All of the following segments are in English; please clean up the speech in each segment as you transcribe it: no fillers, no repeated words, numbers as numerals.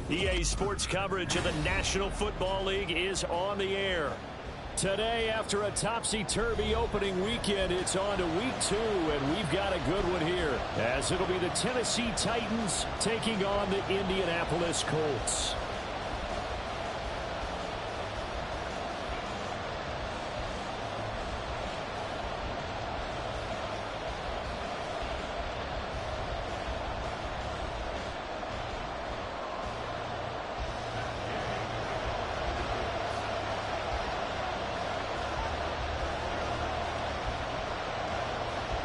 EA Sports coverage of the National Football League is on the air. Today, after a topsy-turvy opening weekend, it's on to week 2, and we've got a good one here, as it'll be the Tennessee Titans taking on the Indianapolis Colts.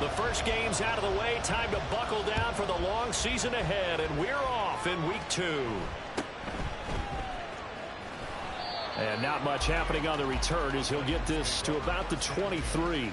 The first game's out of the way. Time to buckle down for the long season ahead, and we're off in week 2. And not much happening on the return as he'll get this to about the 23.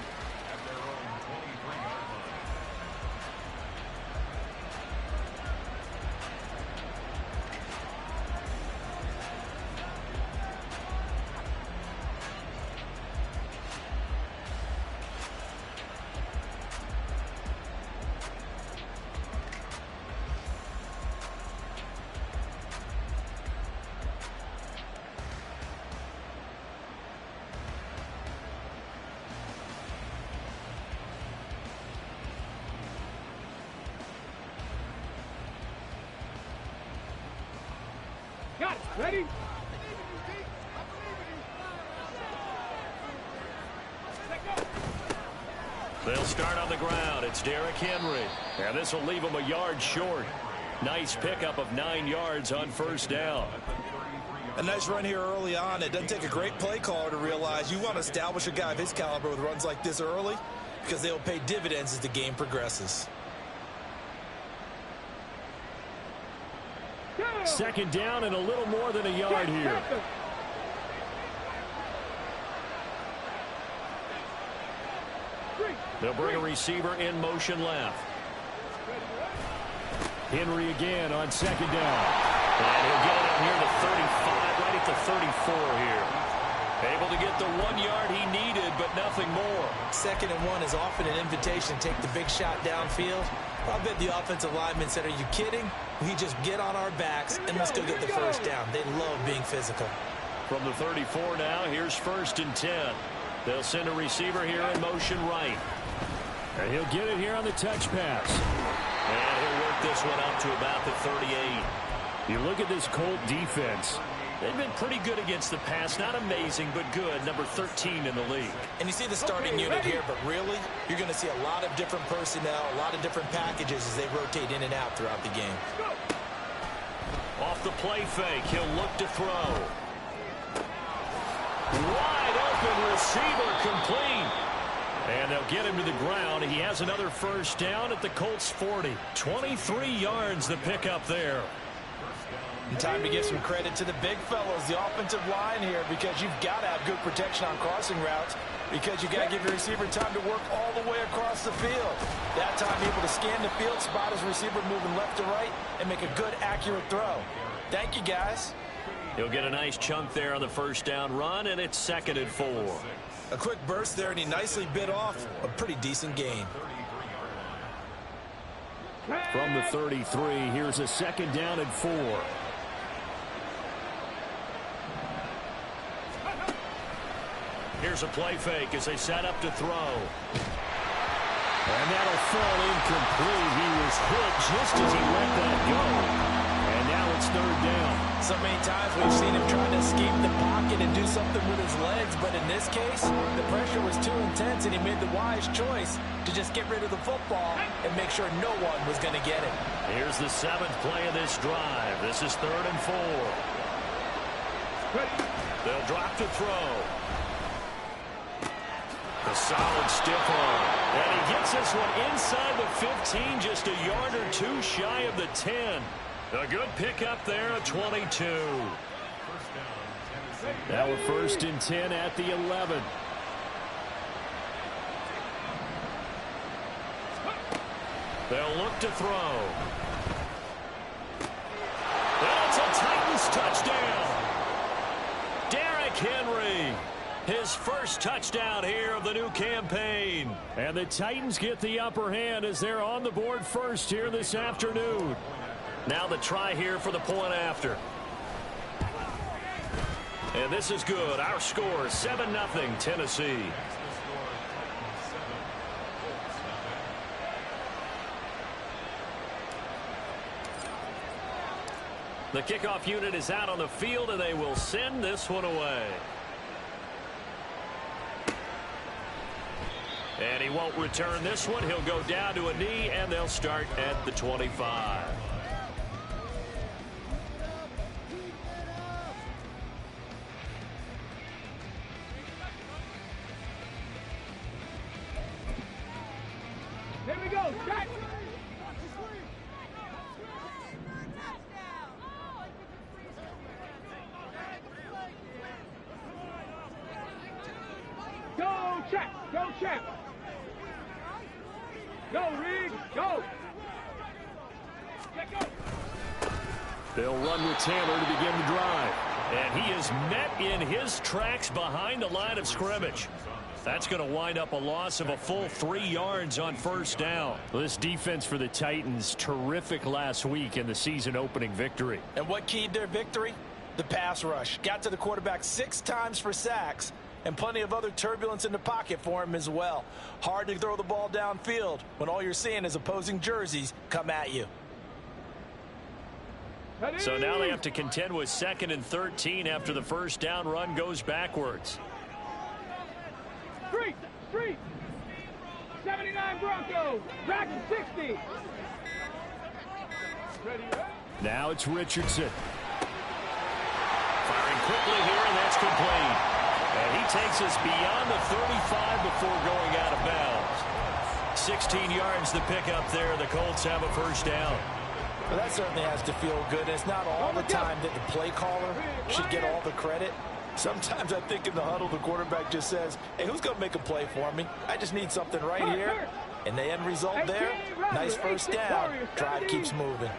Ready? They'll start on the ground. It's Derrick Henry. And this will leave him a yard short. Nice pickup of 9 yards on first down. A nice run here early on. It doesn't take a great play caller to realize you want to establish a guy of his caliber with runs like this early because they'll pay dividends as the game progresses. Second down and a little more than a yard here. They'll bring a receiver in motion left. Henry again on second down. And he'll get it up here to 35, right at the 34 here. Able to get the 1 yard he needed, but nothing more. 2nd and 1 is often an invitation to take the big shot downfield. I bet the offensive linemen said, are you kidding? We just get on our backs and we'll still get the first down. They love being physical. From the 34 now, here's 1st and 10. They'll send a receiver here in motion right. And he'll get it here on the touch pass. And he'll work this one up to about the 38. You look at this Colt defense. They've been pretty good against the pass. Not amazing, but good. Number 13 in the league. And you see the starting unit here, but really, you're going to see a lot of different personnel, a lot of different packages as they rotate in and out throughout the game. Off the play fake, he'll look to throw. Wide open receiver complete. And they'll get him to the ground. He has another first down at the Colts 40. 23 yards the pickup there. And time to give some credit to the big fellows, the offensive line here, because you've got to have good protection on crossing routes, because you've got to give your receiver time to work all the way across the field. That time able to scan the field, spot his receiver moving left to right, and make a good, accurate throw. Thank you, guys. He'll get a nice chunk there on the first down run, and it's 2nd and 4. A quick burst there, and he nicely bit off a pretty decent gain. From the 33, here's a 2nd down and 4. Here's a play fake as they set up to throw. And that'll fall incomplete. He was hit just as he let that go. And now it's 3rd down. So many times we've seen him trying to escape the pocket and do something with his legs, but in this case, the pressure was too intense and he made the wise choice to just get rid of the football and make sure no one was going to get it. Here's the 7th play of this drive. This is 3rd and 4. They'll drop to throw. A solid stiff arm. And he gets this one inside the 15, just a yard or 2 shy of the 10. A good pickup there at 22. Now a 1st and 10 at the 11. They'll look to throw. That's a Titans touchdown. Derrick Henry. His first touchdown here of the new campaign. And the Titans get the upper hand as they're on the board first here this afternoon. Now the try here for the point after. And this is good. Our score, 7-0 Tennessee. The kickoff unit is out on the field, and they will send this one away. And he won't return this one. He'll go down to a knee, and they'll start at the 25. Here we go. Jack. Go, check. Go, check. Go, Reed. Go. Check, go. They'll run with Taylor to begin the drive. And he is met in his tracks behind the line of scrimmage. That's going to wind up a loss of a full 3 yards on first down. This defense for the Titans, terrific last week in the season opening victory. And what keyed their victory? The pass rush. Got to the quarterback 6 times for sacks, and plenty of other turbulence in the pocket for him as well. Hard to throw the ball downfield when all you're seeing is opposing jerseys come at you. So now they have to contend with 2nd and 13 after the first down run goes backwards. Street. 79 Broncos. Back to 60. Now it's Richardson. Firing quickly here, and that's complete. And he takes us beyond the 35 before going out of bounds. 16 yards the pickup there. The Colts have a first down. Well, that certainly has to feel good. It's not all the time that the play caller should get all the credit. Sometimes I think in the huddle, the quarterback just says, hey, who's going to make a play for me? I just need something right here. And the end result there, nice first down. Drive keeps moving.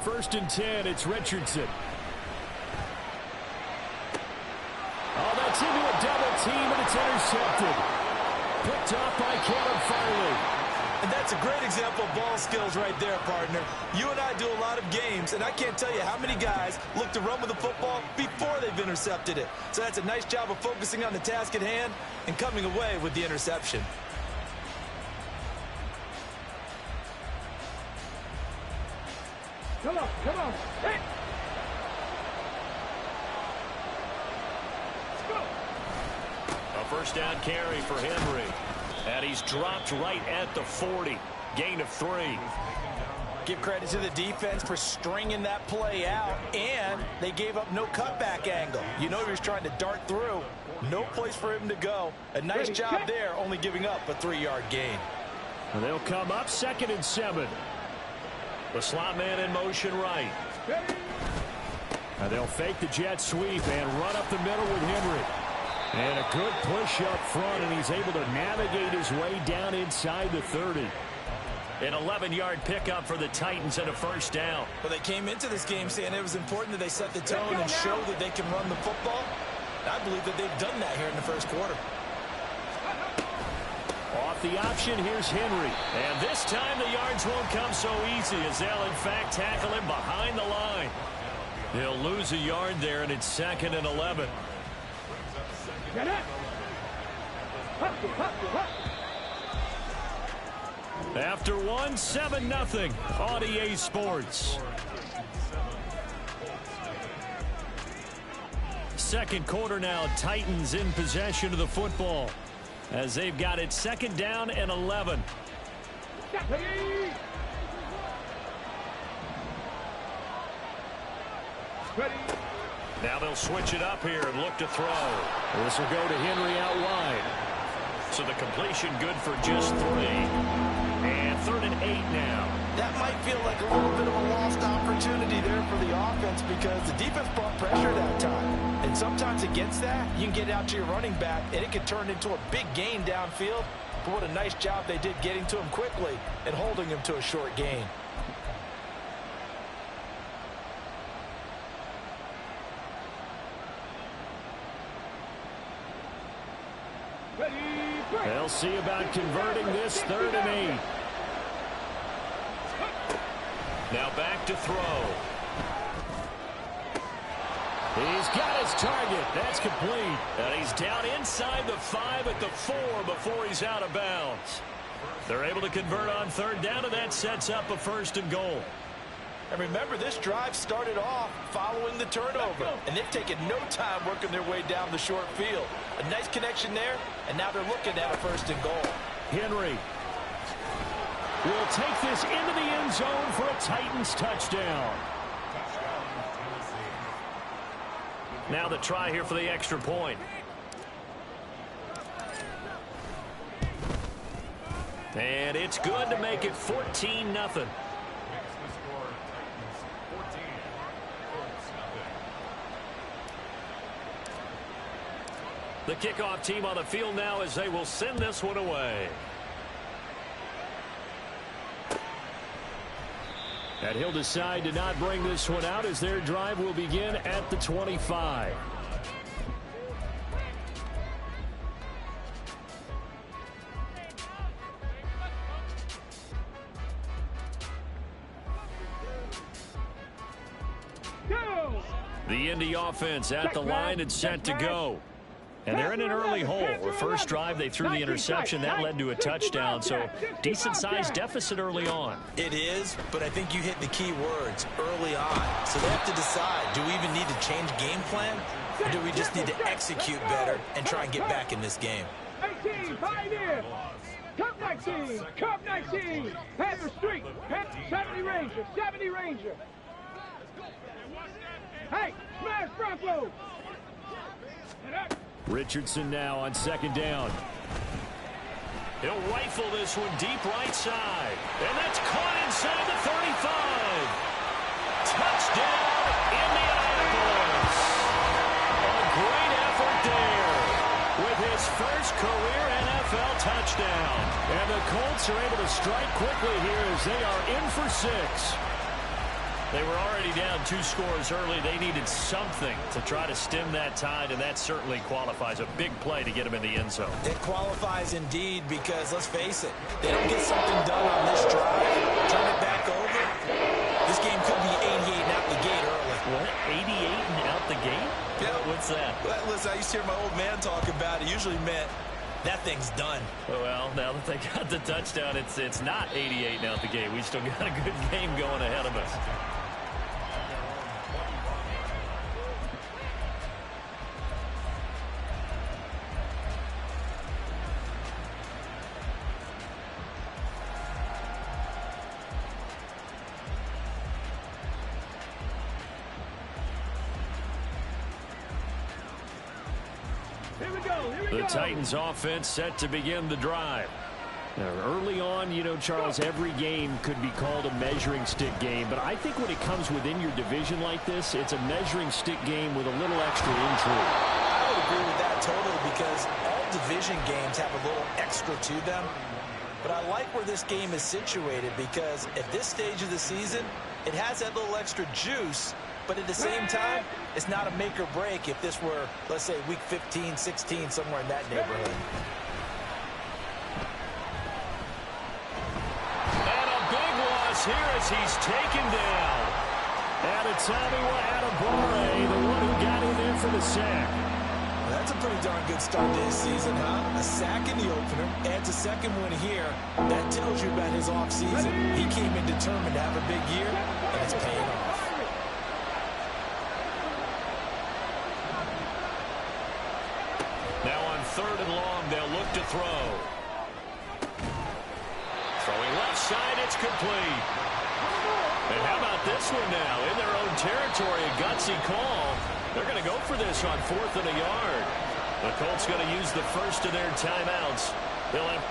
1st and 10, it's Richardson. Oh, that's into a double team, and it's intercepted. Picked off by Caleb Farley. And that's a great example of ball skills right there, partner. You and I do a lot of games, and I can't tell you how many guys look to run with the football before they've intercepted it. So that's a nice job of focusing on the task at hand and coming away with the interception. Come on. Hey. Let's go. A first down carry for Henry. And he's dropped right at the 40. Gain of 3. Give credit to the defense for stringing that play out, and they gave up no cutback angle. You know he was trying to dart through. No place for him to go. A nice job there, only giving up a 3-yard gain. And they'll come up 2nd and 7. The slot man in motion right. And they'll fake the jet sweep and run up the middle with Henry. And a good push up front, and he's able to navigate his way down inside the 30. An 11-yard pickup for the Titans and a first down. Well, they came into this game saying it was important that they set the tone and show that they can run the football. I believe that they've done that here in the first quarter. Off the option, here's Henry. And this time the yards won't come so easy as they'll, in fact, tackle him behind the line. He'll lose a yard there, and it's 2nd and 11. Get it. After 7-0 on EA Sports. Second quarter now, Titans in possession of the football as they've got it 2nd down and 11. Ready. Now they'll switch it up here and look to throw. This will go to Henry out wide. So the completion good for just 3. And 3rd and 8 now. That might feel like a little bit of a lost opportunity there for the offense because the defense brought pressure that time. And sometimes against that, you can get out to your running back, and it can turn into a big gain downfield. But what a nice job they did getting to him quickly and holding him to a short gain. They'll see about converting this 3rd and 8. Now back to throw. He's got his target. That's complete. And he's down inside the 5 at the 4 before he's out of bounds. They're able to convert on third down, and that sets up a 1st and goal. And remember, this drive started off following the turnover, and they've taken no time working their way down the short field. A nice connection there, and now they're looking at a 1st and goal. Henry will take this into the end zone for a Titans touchdown. Now the try here for the extra point. And it's good to make it 14-0. The kickoff team on the field now as they will send this one away. And he'll decide to not bring this one out as their drive will begin at the 25. The Indy offense at the line and set to go. And they're in an early hole. The first drive, they threw the interception. That led to a touchdown, so decent-sized deficit early on. It is, but I think you hit the key words, early on. So they have to decide, do we even need to change game plan, or do we just need to execute better and try and get back in this game? 18, 5 in. Cup 19, Cup 19. Panther Street, 70 Ranger, 70 Ranger. Hey, smash Bronco. Richardson now on 2nd down. He'll rifle this one deep right side. And that's caught inside the 35. Touchdown, Indianapolis. A great effort there with his first career NFL touchdown. And the Colts are able to strike quickly here as they are in for 6. They were already down 2 scores early. They needed something to try to stem that tide, and that certainly qualifies. A big play to get them in the end zone. It qualifies indeed because, let's face it, they don't get something done on this drive, turn it back over, this game could be 88 and out the gate early. What? 88 and out the gate? Yeah. What's that? Well, listen, I used to hear my old man talk about it. Usually meant that thing's done. Well, now that they got the touchdown, it's not 88 and out the gate. We still got a good game going ahead of us. The Titans offense set to begin the drive. Now, early on, you know, Charles, every game could be called a measuring stick game, but I think when it comes within your division like this, it's a measuring stick game with a little extra intrigue. I would agree with that totally because all division games have a little extra to them. But I like where this game is situated because at this stage of the season, it has that little extra juice. But at the same time, it's not a make or break if this were, let's say, week 15, 16, somewhere in that neighborhood. And a big loss here as he's taken down. And it's Adebawore, the one who got him in for the sack. That's a pretty darn good start to his season, huh? A sack in the opener, adds a second one here. That tells you about his offseason. He came in determined to have a big year, and it's paying off. Now on 3rd and long, they'll look to throw. Throwing left side, it's complete. And how about this one now? In their own territory, a gutsy call. They're going to go for this on 4th and a yard. The Colts going to use the first of their timeouts. They'll have...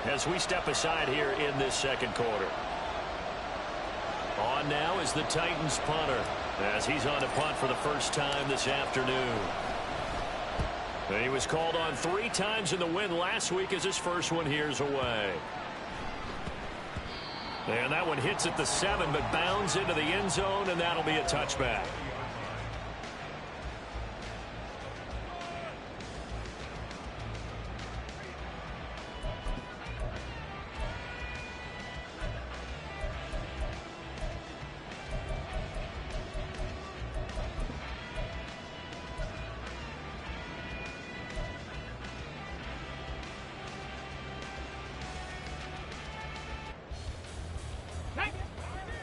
As we step aside here in this second quarter. On now is the Titans punter as he's on to punt for the first time this afternoon. And he was called on 3 times in the win last week as his first one here's away. And that one hits at the 7, but bounds into the end zone, and that'll be a touchback.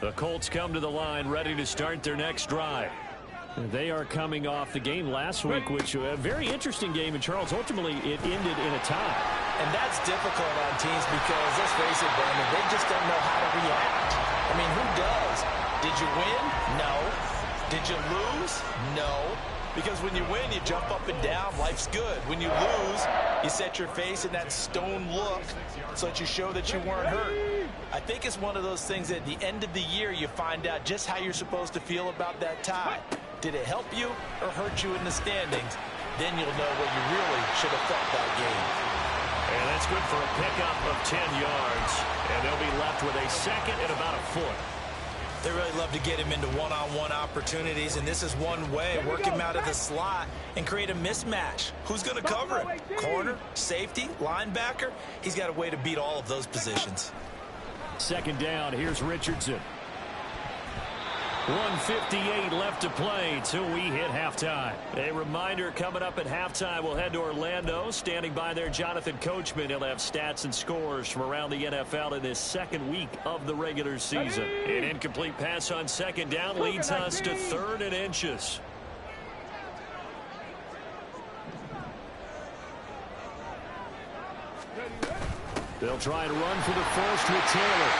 The Colts come to the line ready to start their next drive. They are coming off the game last week, which was a very interesting game, and Charles, ultimately it ended in a tie. And that's difficult on teams because, let's face it, Brandon, they just don't know how to react. I mean, who does? Did you win? No. Did you lose? No. Because when you win, you jump up and down. Life's good. When you lose, you set your face in that stone look so that you show that you weren't hurt. I think it's one of those things that at the end of the year, you find out just how you're supposed to feel about that tie. Did it help you or hurt you in the standings? Then you'll know what you really should have felt that game. And that's good for a pickup of 10 yards. And they'll be left with a second and about a foot. They really love to get him into one-on-one opportunities, and this is one way. Work him out of the slot and create a mismatch. Who's going to cover him? Corner, safety, linebacker? He's got a way to beat all of those positions. Second down, here's Richardson. 1:58 left to play till we hit halftime. A reminder, coming up at halftime, we'll head to Orlando. Standing by there, Jonathan Coachman. He'll have stats and scores from around the NFL in this second week of the regular season. An incomplete pass on second down leads us to 3rd and inches. They'll try and run for the first with Taylor.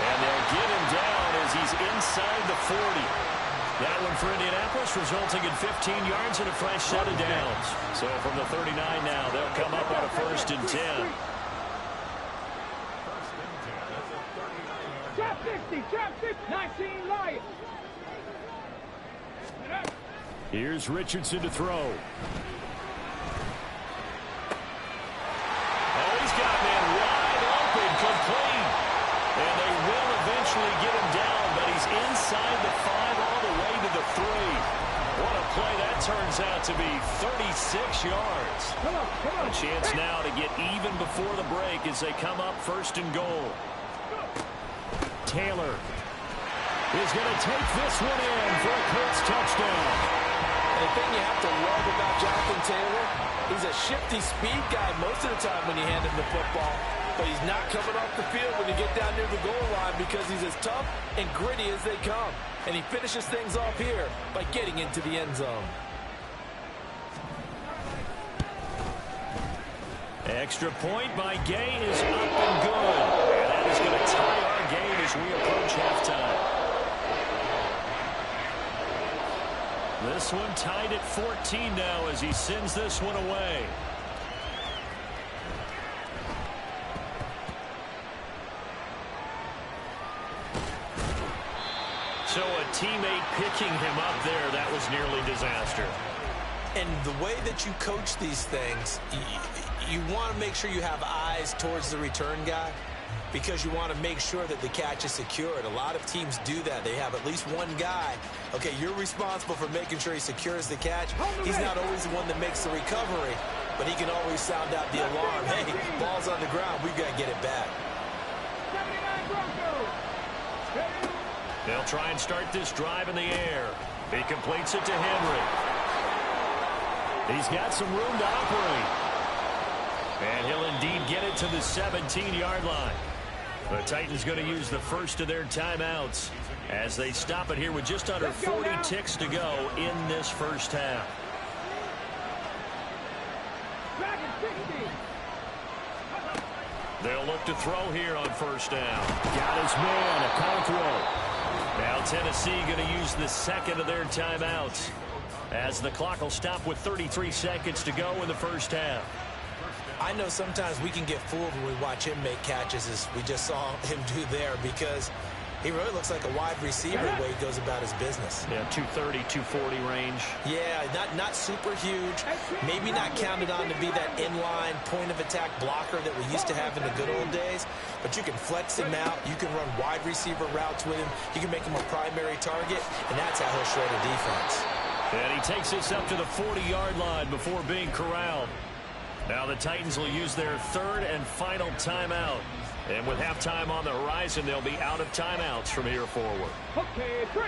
And they'll get him down as he's inside the 40. That one for Indianapolis, resulting in 15 yards and a fresh set of downs. So from the 39 now, they'll come up on a 1st and 10. Trap 60, trap 50, 19 Lions. Here's Richardson to throw. Oh, he's got a man wide open, complete. And they will eventually get him down, but he's inside the 5 all the way to the 3. What a play that turns out to be, 36 yards. Come on. A chance now to get even before the break as they come up 1st and goal. Taylor is going to take this one in for a Colts touchdown. And the thing you have to love about Jonathan Taylor, he's a shifty speed guy most of the time when you hand him the football. But he's not coming off the field when you get down near the goal line because he's as tough and gritty as they come. And he finishes things off here by getting into the end zone. Extra point by Gay is up and good. And that is going to tie our game as we approach halftime. This one tied at 14 now as he sends this one away. So a teammate picking him up there, that was nearly disaster. And the way that you coach these things, you want to make sure you have eyes towards the return guy because you want to make sure that the catch is secured. A lot of teams do that. They have at least one guy. Okay, you're responsible for making sure he secures the catch. He's not always the one that makes the recovery, but he can always sound out the alarm. Hey, ball's on the ground. We've got to get it back. 79 Broncos. They'll try and start this drive in the air. He completes it to Henry. He's got some room to operate. And he'll indeed get it to the 17-yard line. The Titans going to use the first of their timeouts as they stop it here with just under 40 ticks to go in this first half. They'll look to throw here on first down. Got his man, a count throw. Now Tennessee going to use the second of their timeouts as the clock will stop with 33 seconds to go in the first half. I know sometimes we can get fooled when we watch him make catches as we just saw him do there because he really looks like a wide receiver the way he goes about his business. Yeah, 230, 240 range. Yeah, not super huge. Maybe not counted on to be that inline point-of-attack blocker that we used to have in the good old days. but you can flex him out. You can run wide receiver routes with him. You can make him a primary target, and that's how he'll shred a defense. And he takes this up to the 40-yard line before being corralled. Now the Titans will use their third and final timeout. And with halftime on the horizon, they'll be out of timeouts from here forward. Okay, 3.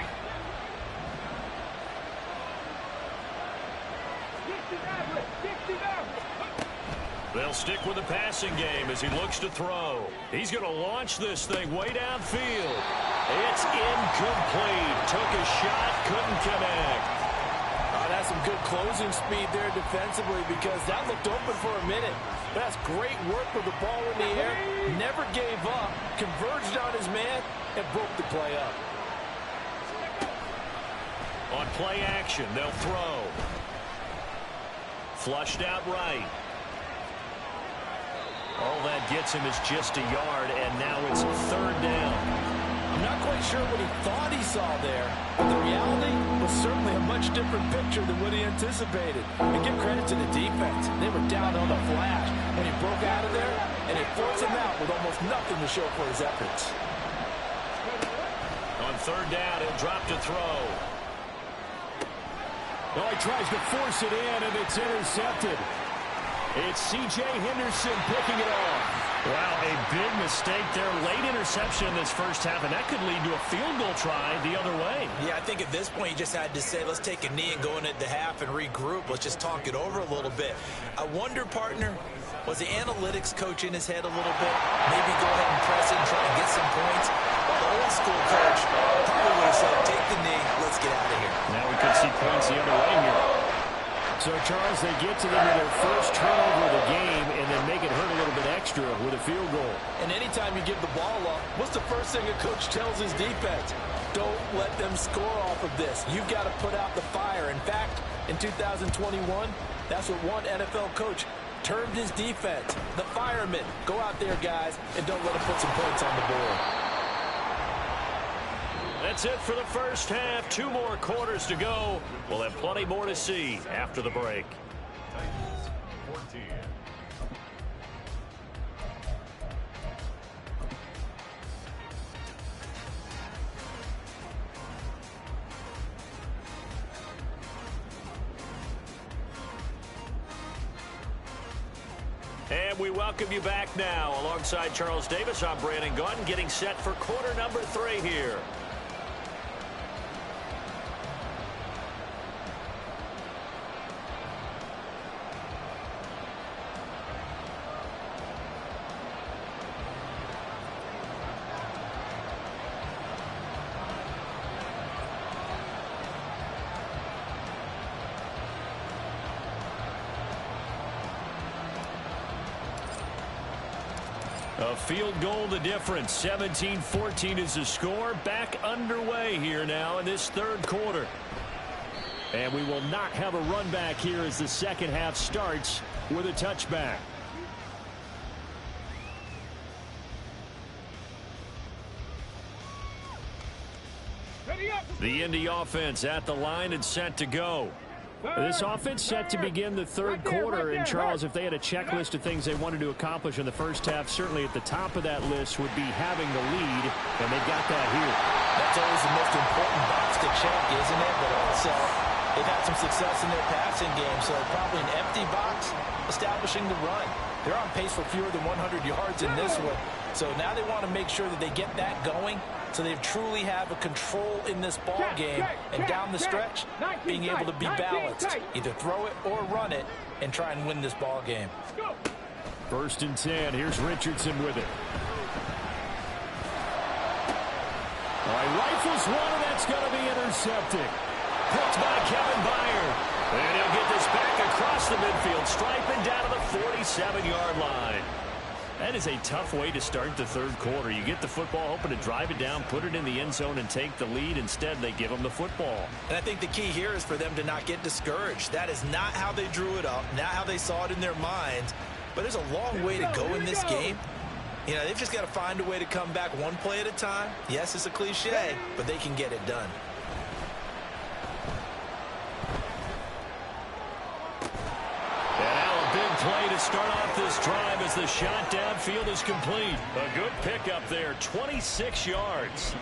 They'll stick with the passing game as he looks to throw. He's going to launch this thing way downfield. It's incomplete. Took a shot, couldn't connect. That's some good closing speed there defensively because that looked open for a minute. That's great work with the ball in the air. Never gave up, converged on his man, and broke the play up. On play action, they'll throw. Flushed out right. All that gets him is just a yard, and now it's third down. I'm not quite sure what he thought he saw there, but the reality was certainly a much different picture than what he anticipated. And give credit to the defense. They were down on the flash when he broke out of there, and it forced him out with almost nothing to show for his efforts. On third down, he'll drop to throw. Oh, he tries to force it in, and it's intercepted. It's C.J. Henderson picking it off. Wow, a big mistake there. Late interception in this first half, and that could lead to a field goal try the other way. Yeah, I think at this point you just had to say, let's take a knee and go into the half and regroup. Let's just talk it over a little bit. I wonder, partner, was the analytics coach in his head a little bit? Maybe go ahead and press it and try and get some points? Well, the old school coach probably would have said, take the knee, let's get out of here. Now we could see points the other way here. So, Charles, they get to them with their first turnover of the game and then make it hurt a little bit extra with a field goal. And anytime you give the ball up, what's the first thing a coach tells his defense? Don't let them score off of this. You've got to put out the fire. In fact, in 2021, that's what one NFL coach termed his defense. The firemen. Go out there, guys, and don't let them put some points on the board. That's it for the first half. 2 more quarters to go. We'll have plenty more to see after the break. And we welcome you back now. Alongside Charles Davis, I'm Brandon Gotw, getting set for quarter number 3 here. A field goal the difference. 17-14 is the score. Back underway here now in this third quarter. And we will not have a run back here as the second half starts with a touchback. The Indy offense at the line and set to go. This offense set to begin the third quarter, and Charles, if they had a checklist of things they wanted to accomplish in the first half, certainly at the top of that list would be having the lead, and they got that here. That's always the most important box to check, isn't it? But also, they've had some success in their passing game, so probably an empty box establishing the run. They're on pace for fewer than 100 yards in this one, so now they want to make sure that they get that going, so they truly have a control in this ball game, and down the stretch, being able to be balanced. Either throw it or run it and try and win this ball game. First and 10. Here's Richardson with it. All right, rifles one, and that's going to be intercepted. Picked by Kevin Byard. And he'll get this back across the midfield, striping down to the 47-yard line. That is a tough way to start the third quarter. You get the football, hoping to drive it down, put it in the end zone, and take the lead. Instead, they give them the football. And I think the key here is for them to not get discouraged. That is not how they drew it up, not how they saw it in their minds. But there's a long way to go in this game. You know, they've just got to find a way to come back one play at a time. Yes, it's a cliche, but they can get it done. play to start off this drive as the shot downfield is complete. A good pickup there, 26 yards.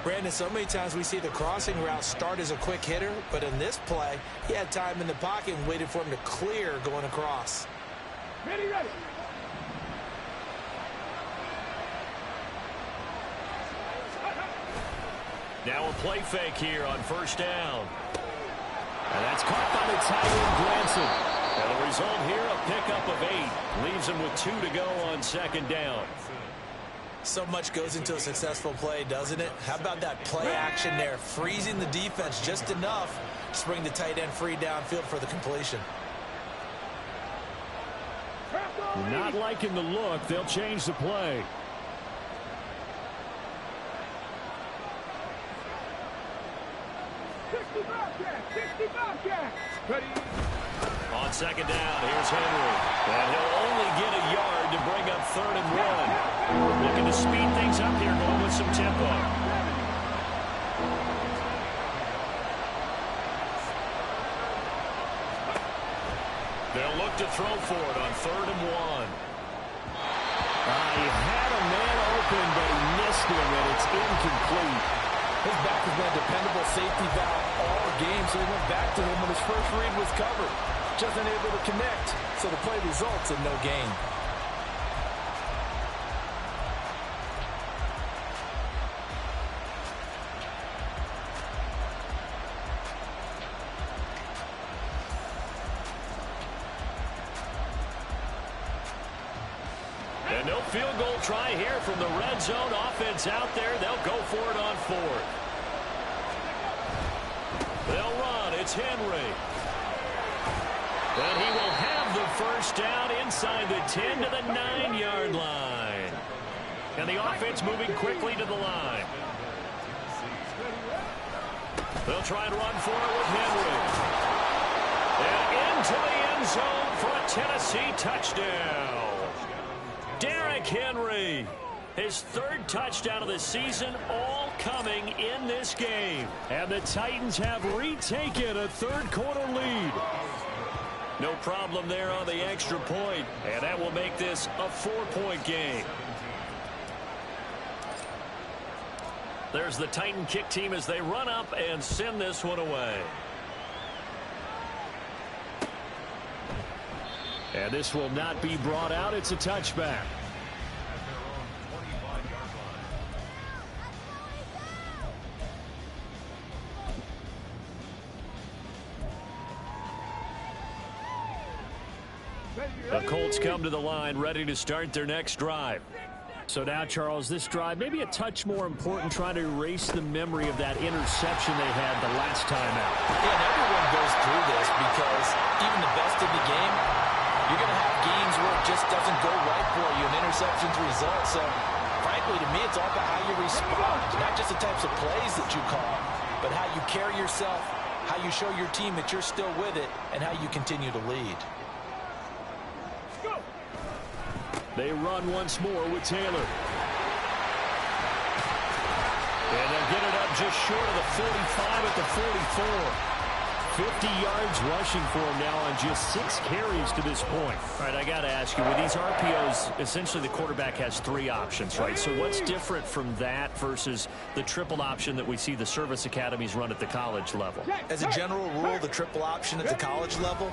Brandon, so many times we see the crossing route start as a quick hitter, but in this play, he had time in the pocket and waited for him to clear going across. Ready, ready. Now a play fake here on first down. And that's caught by the tight end, Glanson. And the result here, a pickup of 8. Leaves him with 2 to go on second down. So much goes into a successful play, doesn't it? How about that play action there, freezing the defense just enough to bring the tight end free downfield for the completion. Not liking the look. They'll change the play. On second down, here's Henry. And he'll only get a yard to bring up 3rd and 1. Looking to speed things up here, going with some tempo. They'll look to throw for it on 3rd and 1. He had a man open, but he missed him, and it's incomplete. His back has been a dependable safety valve all game, so he went back to him when his first read was covered. Just unable to connect, so the play results in no gain. And no field goal try here from the red zone. Offense out there. They'll go for it on 4th. They'll run. It's Henry. And he will have the first down inside the 10 to the 9-yard line. And the offense moving quickly to the line. They'll try and run for it with Henry. And into the end zone for a Tennessee touchdown. Derrick Henry, his 3rd touchdown of the season, all coming in this game. And the Titans have retaken a 3rd quarter lead. No problem there on the extra point, and that will make this a 4-point game. There's the Titan kick team as they run up and send this one away. And this will not be brought out. It's a touchback. The Colts come to the line ready to start their next drive. So now, Charles, this drive maybe a touch more important, trying to erase the memory of that interception they had the last time out. Yeah, and everyone goes through this because even the best in the game, you're going to have games where it just doesn't go right for you, and interceptions result. So, frankly, to me, it's all about how you respond, not just the types of plays that you call, but how you carry yourself, how you show your team that you're still with it, and how you continue to lead. They run once more with Taylor. And they'll get it up just short of the 45 at the 44. 50 yards rushing for him now on just 6 carries to this point. All right, I got to ask you, with these RPOs, essentially the quarterback has 3 options, right? So what's different from that versus the triple option that we see the service academies run at the college level? As a general rule, the triple option at the college level,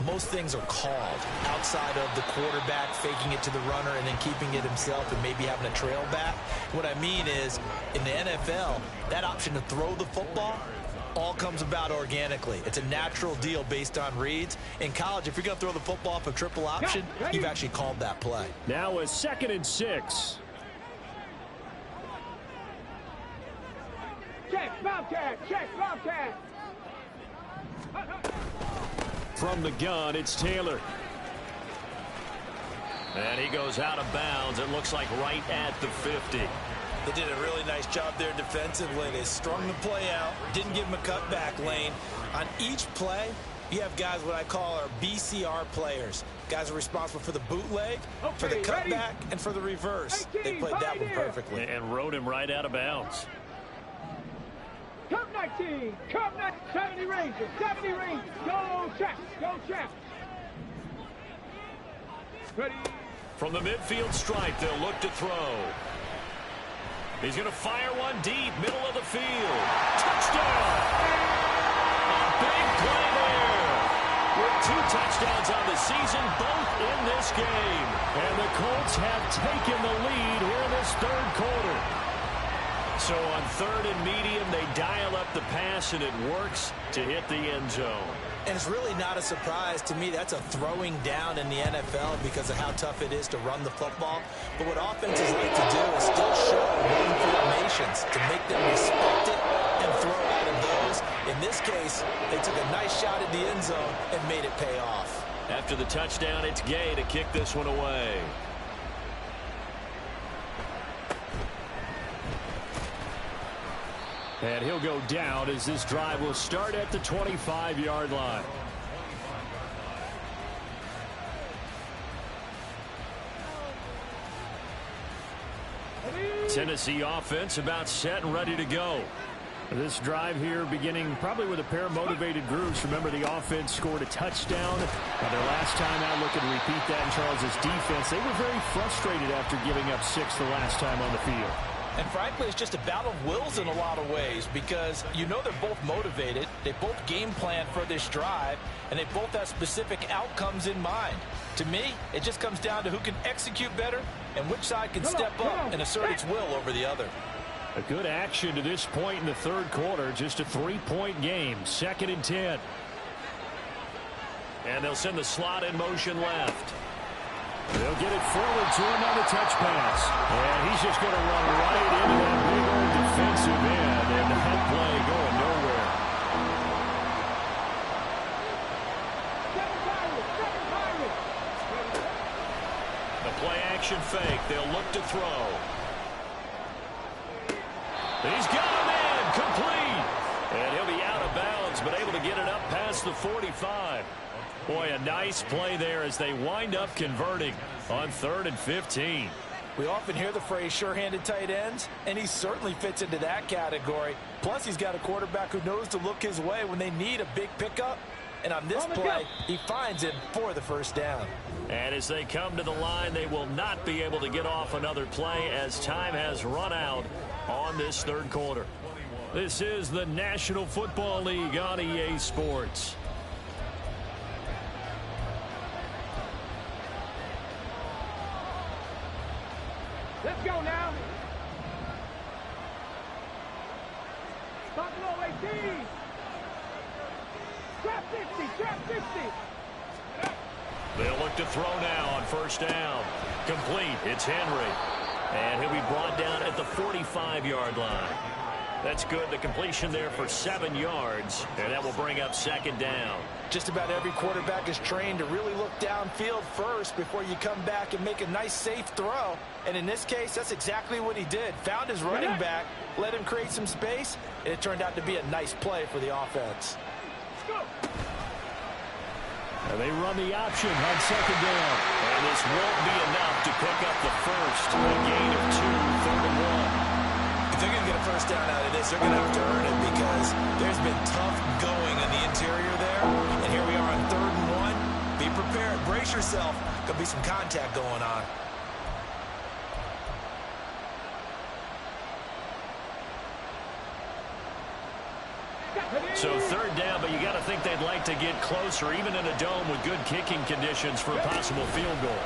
most things are called outside of the quarterback faking it to the runner and then keeping it himself and maybe having a trail back. What I mean is, in the NFL, that option to throw the football all comes about organically. It's a natural deal based on reads. In college, if you're going to throw the football off a triple option, you've actually called that play. Now a 2nd and 6. Check, Bobcat, check, Bobcat. From the gun, it's Taylor. And he goes out of bounds. It looks like right at the 50. They did a really nice job there defensively. They strung the play out, didn't give him a cutback lane. On each play, you have guys what I call our BCR players. Guys are responsible for the bootleg, for the cutback, and for the reverse. They played that one perfectly. And rode him right out of bounds. Cup 19, Cup 19, 70 Rangers, 70 Rangers. Go Chaps, go Chaps. Ready. From the midfield stripe, they'll look to throw. He's going to fire one deep, middle of the field. Touchdown! A big play there. With 2 touchdowns on the season, both in this game. And the Colts have taken the lead here in this third quarter. So on 3rd and medium, they dial up the pass, and it works to hit the end zone. And it's really not a surprise to me. That's a throwing down in the NFL because of how tough it is to run the football. But what offenses like to do is still show run formations to make them respect it and throw out of those. In this case, they took a nice shot at the end zone and made it pay off. After the touchdown, it's Gay to kick this one away. And he'll go down as this drive will start at the 25-yard line. Tennessee offense about set and ready to go. This drive here beginning probably with a pair of motivated groups. Remember, the offense scored a touchdown. Their last time out, looking to repeat that in Charles's defense. They were very frustrated after giving up 6 the last time on the field. And frankly, it's just a battle of wills in a lot of ways because you know they're both motivated. They both game plan for this drive, and they both have specific outcomes in mind. To me, it just comes down to who can execute better and which side can step up and assert its will over the other. A good action to this point in the third quarter. Just a 3-point game. 2nd and 10. And they'll send the slot in motion left. They'll get it forward to him on the touch pass. And he's just going to run right into that big old defensive end. And that play going nowhere. The play action fake. They'll look to throw. He's got him in. Complete. And he'll be out of bounds, but able to get it up past the 45. Boy, a nice play there as they wind up converting on 3rd and 15. We often hear the phrase sure-handed tight ends, and he certainly fits into that category. Plus, he's got a quarterback who knows to look his way when they need a big pickup. And on this play, he finds him for the first down. And as they come to the line, they will not be able to get off another play as time has run out on this third quarter. This is the National Football League on EA Sports. Let's go now. Buffalo 18. Trap 50, trap 50. They'll look to throw now on first down. Complete. It's Henry. And he'll be brought down at the 45-yard line. That's good. The completion there for 7 yards. And that will bring up 2nd down. Just about every quarterback is trained to really look downfield first before you come back and make a nice, safe throw. And in this case, that's exactly what he did. Found his running back, let him create some space, and it turned out to be a nice play for the offense. And they run the option on 2nd down. And this won't be enough to pick up the first. A gain of 2, 3rd and 1. If they're going to get a first down out of this, they're going to have to earn it because there's been tough going in the interior there. And here we are on 3rd and 1. Be prepared. Brace yourself. Could be some contact going on. So 3rd down, but you got to think they'd like to get closer, even in a dome with good kicking conditions for a possible field goal.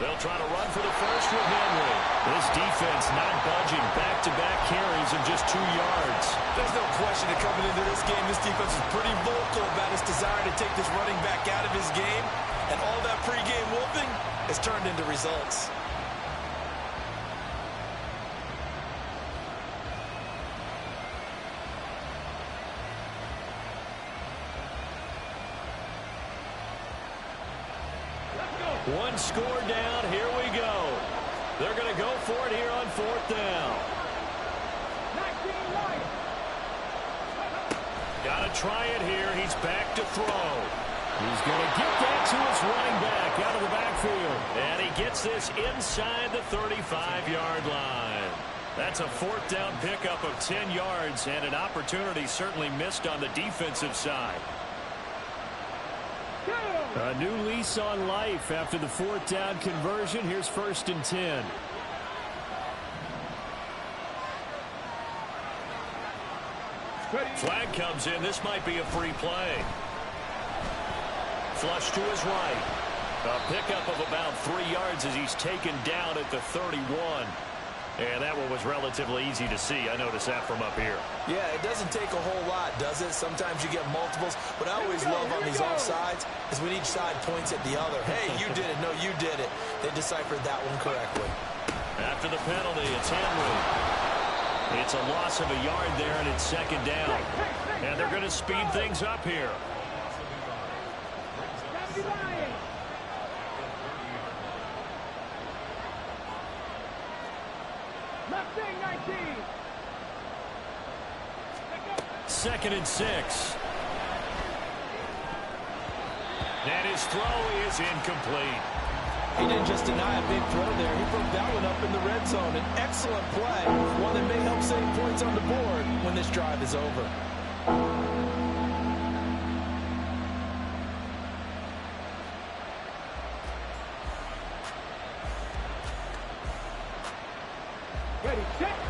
They'll try to run for the first with Henry. This defense not budging. Back-to-back carries of just 2 yards. There's no question that coming into this game, this defense is pretty vocal about its desire to take this running back out of his game. And all that pregame wolfing has turned into results. One score down. Here we go. They're going to go for it here on 4th down. 19 right. Got to try it here. He's back to throw. He's going to get that to his running back out of the backfield. And he gets this inside the 35-yard line. That's a 4th down pickup of 10 yards and an opportunity certainly missed on the defensive side. Go. zone. A new lease on life after the fourth down conversion. Here's 1st and 10. Flag comes in. This might be a free play. Flush to his right. A pickup of about 3 yards as he's taken down at the 31. And that one was relatively easy to see. I noticed that from up here. Yeah, it doesn't take a whole lot, does it? Sometimes you get multiples. What I always love on these offsides is when each side points at the other. Hey, you did it. No, you did it. They deciphered that one correctly. After the penalty, it's Henry. It's a loss of a yard there, and it's 2nd down. And they're going to speed things up here. Left wing 19. 2nd and 6. And his throw is incomplete. He didn't just deny a big throw there. He broke that one up in the red zone. An excellent play. One that may help save points on the board when this drive is over.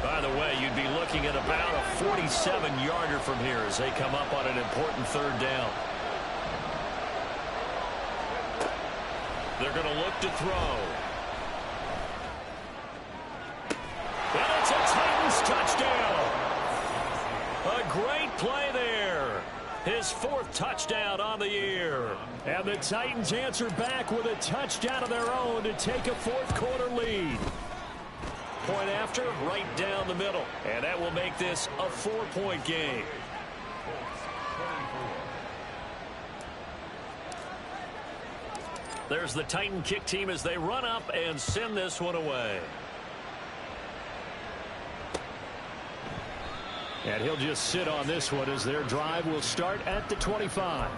By the way, you'd be looking at about a 47-yarder from here as they come up on an important 3rd down. They're going to look to throw. And it's a Titans touchdown. A great play there. His 4th touchdown on the year. And the Titans answer back with a touchdown of their own to take a 4th quarter lead. Point after, right down the middle. And that will make this a 4-point game. There's the Titan kick team as they run up and send this one away. And he'll just sit on this one as their drive will start at the 25.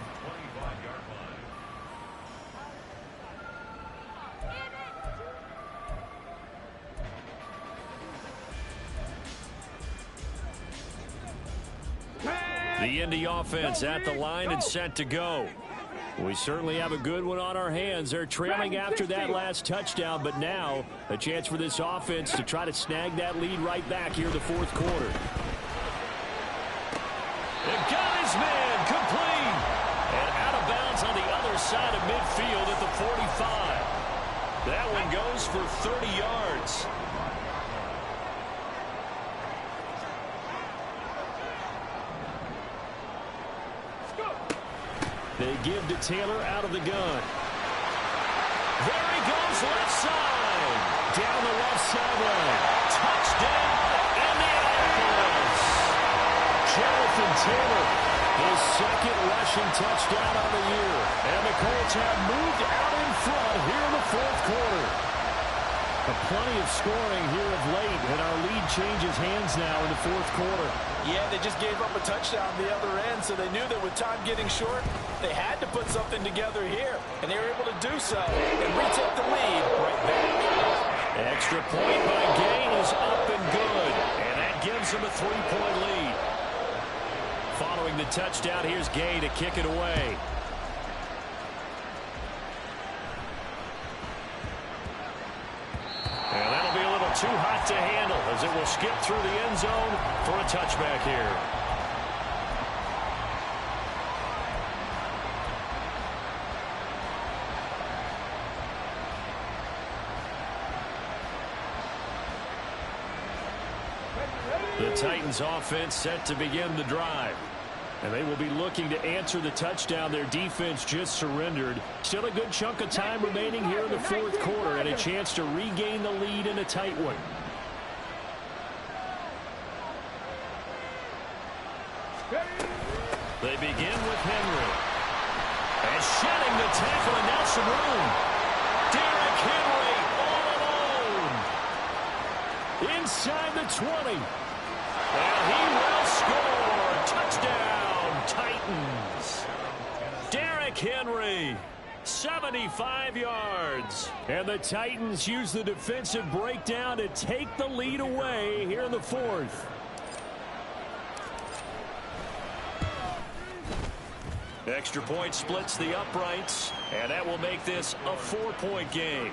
The Indy offense at the line and set to go. We certainly have a good one on our hands. They're trailing after that last touchdown, but now a chance for this offense to try to snag that lead right back here in the 4th quarter. And got his man complete. And out of bounds on the other side of midfield at the 45. That one goes for 30 yards. They give to Taylor out of the gun. There he goes, left side. Down the left sideline. Touchdown, Indianapolis. Jonathan Taylor, his 2nd rushing touchdown on the year. And the Colts have moved out in front here in the 4th quarter. Plenty of scoring here of late, and our lead changes hands now in the 4th quarter. Yeah, they just gave up a touchdown the other end, so they knew that with time getting short, they had to put something together here, and they were able to do so and retake the lead right back. Extra point by Gain is up and good, and that gives them a 3-point lead. Following the touchdown, here's Gay to kick it away. And that'll be a little too hot to handle as it will skip through the end zone for a touchback here. The Titans offense set to begin the drive. And they will be looking to answer the touchdown their defense just surrendered. Still a good chunk of time remaining here in the 4th quarter and a chance to regain the lead in a tight one. They begin with Henry. And shedding the tackle, and now some room. Derrick Henry all alone. Inside the 20. And he will score. Touchdown, Titans. Derrick Henry, 75 yards. And the Titans use the defensive breakdown to take the lead away here in the 4th. Extra point splits the uprights, and that will make this a 4-point game.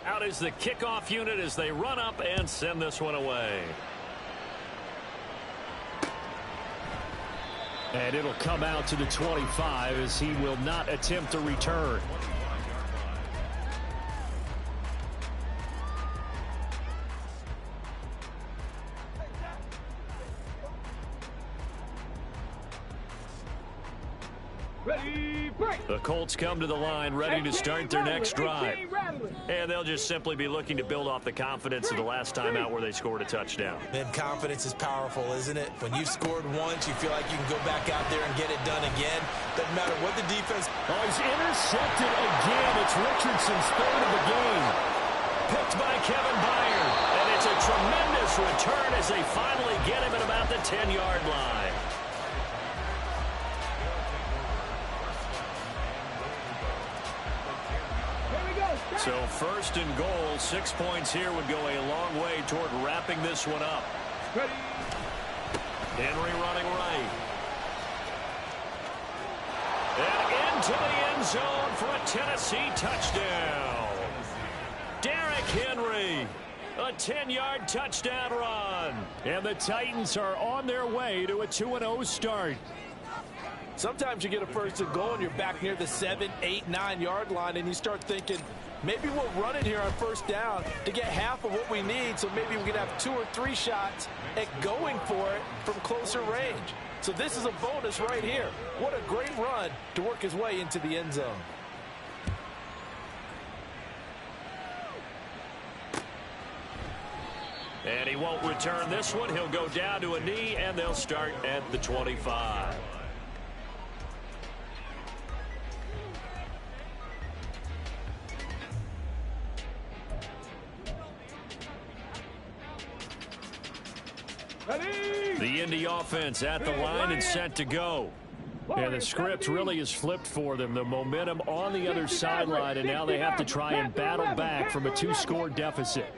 Out is the kickoff unit as they run up and send this one away. And it'll come out to the 25 as he will not attempt to return. The Colts come to the line ready to start their next drive. And they'll just simply be looking to build off the confidence of the last time out where they scored a touchdown. And confidence is powerful, isn't it? When you've scored once, you feel like you can go back out there and get it done again. Doesn't matter what the defense... Oh, he's intercepted again. It's Richardson's third of the game. Picked by Kevin Byard. And it's a tremendous return as they finally get him at about the 10-yard line. So first and goal, 6 points here would go a long way toward wrapping this one up. Henry running right. And into the end zone for a Tennessee touchdown. Derrick Henry, a 10-yard touchdown run. And the Titans are on their way to a 2-0 start. Sometimes you get a first and goal and you're back near the 7, 8, 9-yard line and you start thinking, maybe we'll run it here on first down to get half of what we need, so maybe we can have 2 or 3 shots at going for it from closer range. So this is a bonus right here. What a great run to work his way into the end zone. And he won't return this one. He'll go down to a knee, and they'll start at the 25. The Indy offense at the line and set to go. And the script really is flipped for them. The momentum on the other sideline, and now they have to try and battle back from a 2-score deficit.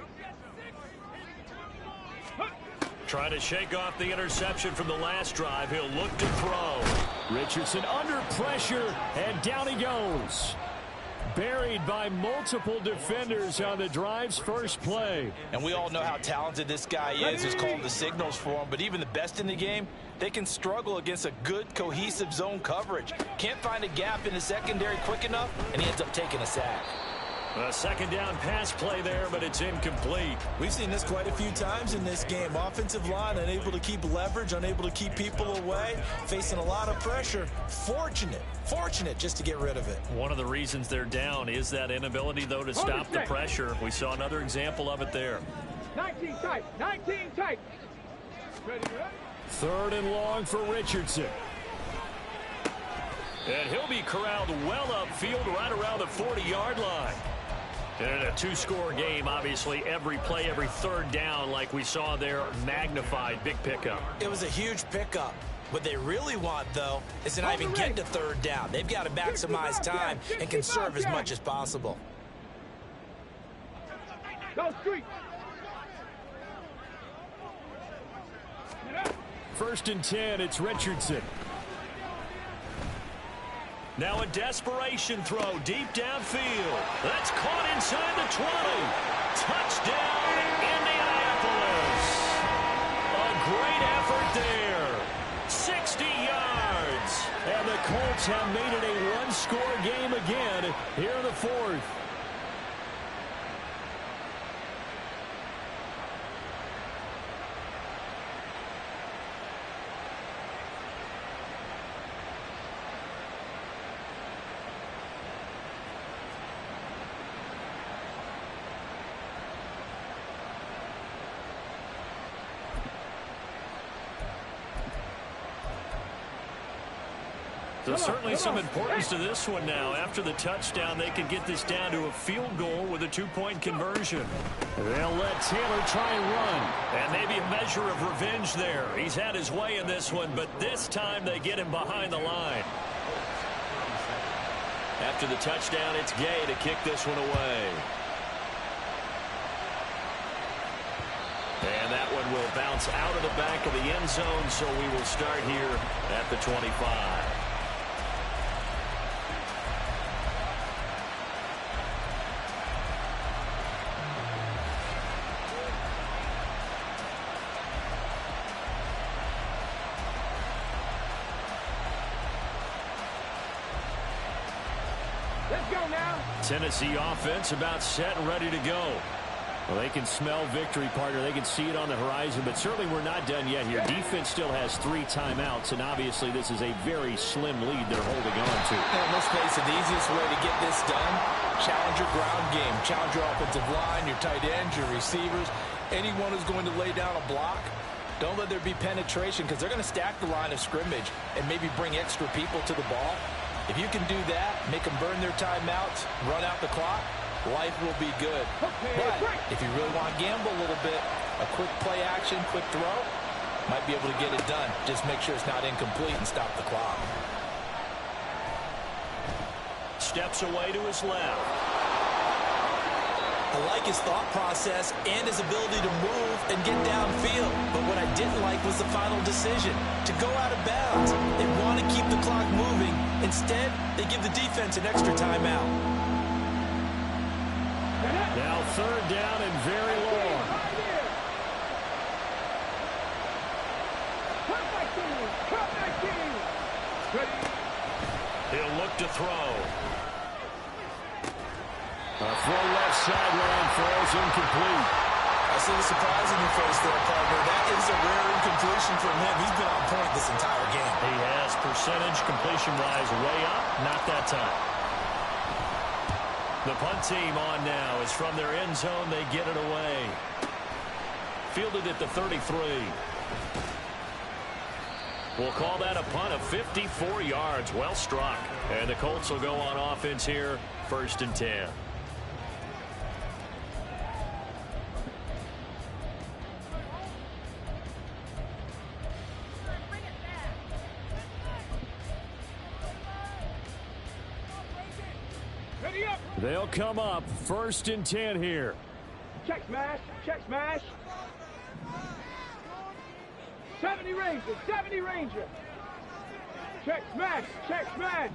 Trying to shake off the interception from the last drive. He'll look to throw. Richardson under pressure, and down he goes. Buried by multiple defenders on the drive's first play. And we all know how talented this guy is. Who's calling the signals for him. But even the best in the game, they can struggle against a good, cohesive zone coverage. Can't find a gap in the secondary quick enough, and he ends up taking a sack. A second down pass play there, but it's incomplete. We've seen this quite a few times in this game. Offensive line unable to keep leverage, unable to keep people away, facing a lot of pressure. Fortunate just to get rid of it. One of the reasons they're down is that inability, though, to stop the pressure. We saw another example of it there. 19 tight, 19 tight. Third and long for Richardson. And he'll be corralled well upfield right around the 40-yard line. And a 2-score game, obviously, every play, every third down, like we saw there, magnified, big pickup. It was a huge pickup. What they really want, though, is to not even get to third down. They've got to maximize time and conserve as much as possible. Go street. First and 10, it's Richardson. Now a desperation throw deep downfield. That's caught inside the 20. Touchdown, Indianapolis. A great effort there. 60 yards. And the Colts have made it a 1-score game again here in the fourth. So certainly some importance to this one now. After the touchdown, they could get this down to a field goal with a 2-point conversion. They'll let Taylor try and run. And maybe a measure of revenge there. He's had his way in this one, but this time they get him behind the line. After the touchdown, it's Gay to kick this one away. will bounce out of the back of the end zone, so we will start here at the 25. Let's go now. Tennessee offense about set and ready to go. Well, they can smell victory, partner. They can see it on the horizon, but certainly we're not done yet here. Defense still has 3 timeouts, and obviously this is a very slim lead they're holding on to. And let's face it, the easiest way to get this done, challenge your ground game. Challenge your offensive line, your tight ends, your receivers, anyone who's going to lay down a block. Don't let there be penetration because they're going to stack the line of scrimmage and maybe bring extra people to the ball. If you can do that, make them burn their timeouts, run out the clock, life will be good. But if you really want to gamble a little bit, a quick play action, quick throw, might be able to get it done. Just make sure it's not incomplete and stop the clock. Steps away to his left. I like his thought process and his ability to move and get downfield. But what I didn't like was the final decision, to go out of bounds. They want to keep the clock moving. Instead, they give the defense an extra timeout. Now 3rd down and very long. He'll look to throw. A throw left sideline, throws incomplete. I see the surprise in your face there, partner. That is a rare incompletion from him. He's been on point this entire game. He has percentage completion-wise way up, not that time. The punt team on now is from their end zone. They get it away. Fielded at the 33. We'll call that a punt of 54 yards. Well struck. And the Colts will go on offense here, 1st and 10. They'll come up 1st and 10 here. Check smash, check smash. 70 Ranger, 70 Ranger. Check smash, check smash.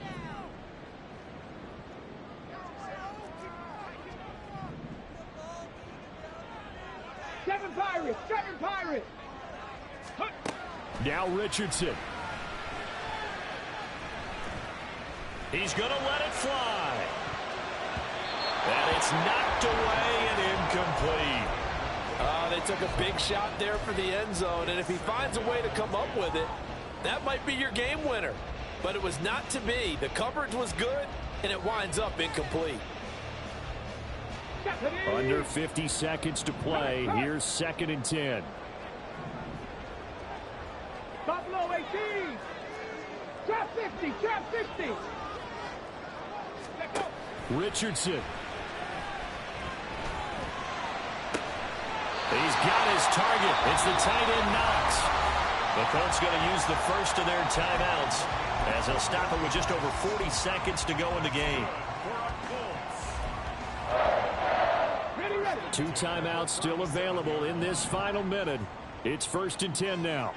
Seven Pirates, 7 Pirates. Now Richardson. He's going to let it fly. And it's knocked away and incomplete. They took a big shot there for the end zone, and if he finds a way to come up with it, that might be your game winner. But it was not to be. The coverage was good, and it winds up incomplete. Under 50 seconds to play. Here's 2nd and 10. Buffalo 18. Trap 50, trap 50. Let go. Richardson. He's got his target. It's the tight end Knox. The Colts going to use the first of their timeouts as they'll stop it with just over 40 seconds to go in the game. Ready, ready. 2 timeouts still available in this final minute. It's 1st and 10 now.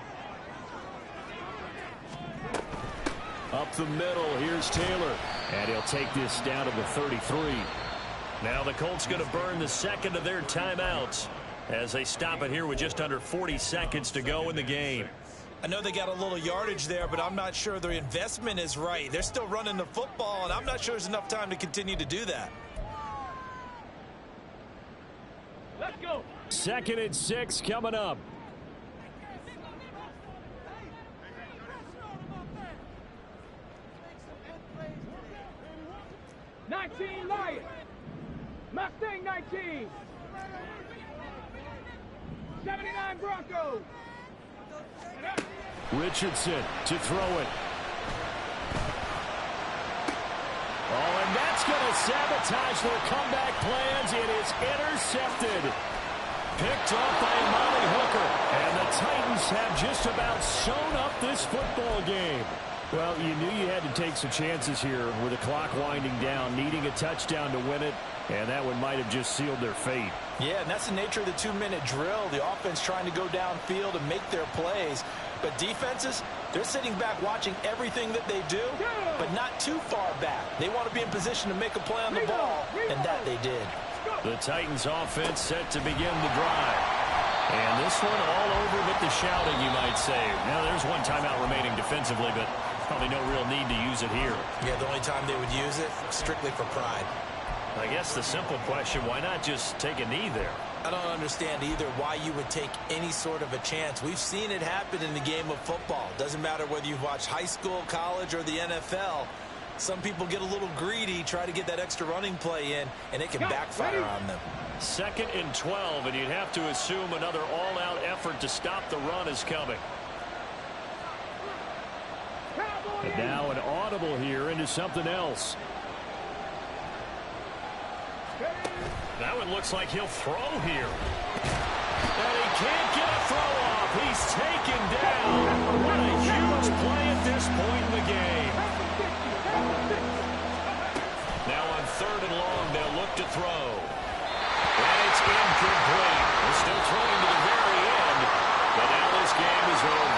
Up the middle, here's Taylor. And he'll take this down to the 33. Now the Colts going to burn the 2nd of their timeouts as they stop it here with just under 40 seconds to go in the game. I know they got a little yardage there, but I'm not sure their investment is right. They're still running the football, and I'm not sure there's enough time to continue to do that. Let's go. 2nd and 6 coming up. Lions. Mustang 19. 79 Broncos. Richardson to throw it. Oh, and that's going to sabotage their comeback plans. It is intercepted. Picked off by Amari Hooker. And the Titans have just about sewn up this football game. Well, you knew you had to take some chances here with the clock winding down, needing a touchdown to win it, and that one might have just sealed their fate. Yeah, and that's the nature of the 2-minute drill. The offense trying to go downfield and make their plays. But defenses, they're sitting back watching everything that they do, but not too far back. They want to be in position to make a play on the ball, and that they did. The Titans offense set to begin the drive. And this one all over but the shouting, you might say. Now, there's one timeout remaining defensively, but probably no real need to use it here. Yeah, the only time they would use it, strictly for pride. I guess the simple question, why not just take a knee there? I don't understand either why you would take any sort of a chance. We've seen it happen in the game of football. Doesn't matter whether you've watched high school, college, or the NFL. Some people get a little greedy, try to get that extra running play in, and it can backfire on them. 2nd and 12, and you'd have to assume another all-out effort to stop the run is coming. And now an audible here into something else. That one looks like he'll throw here. And he can't get a throw off. He's taken down. What a huge play at this point in the game.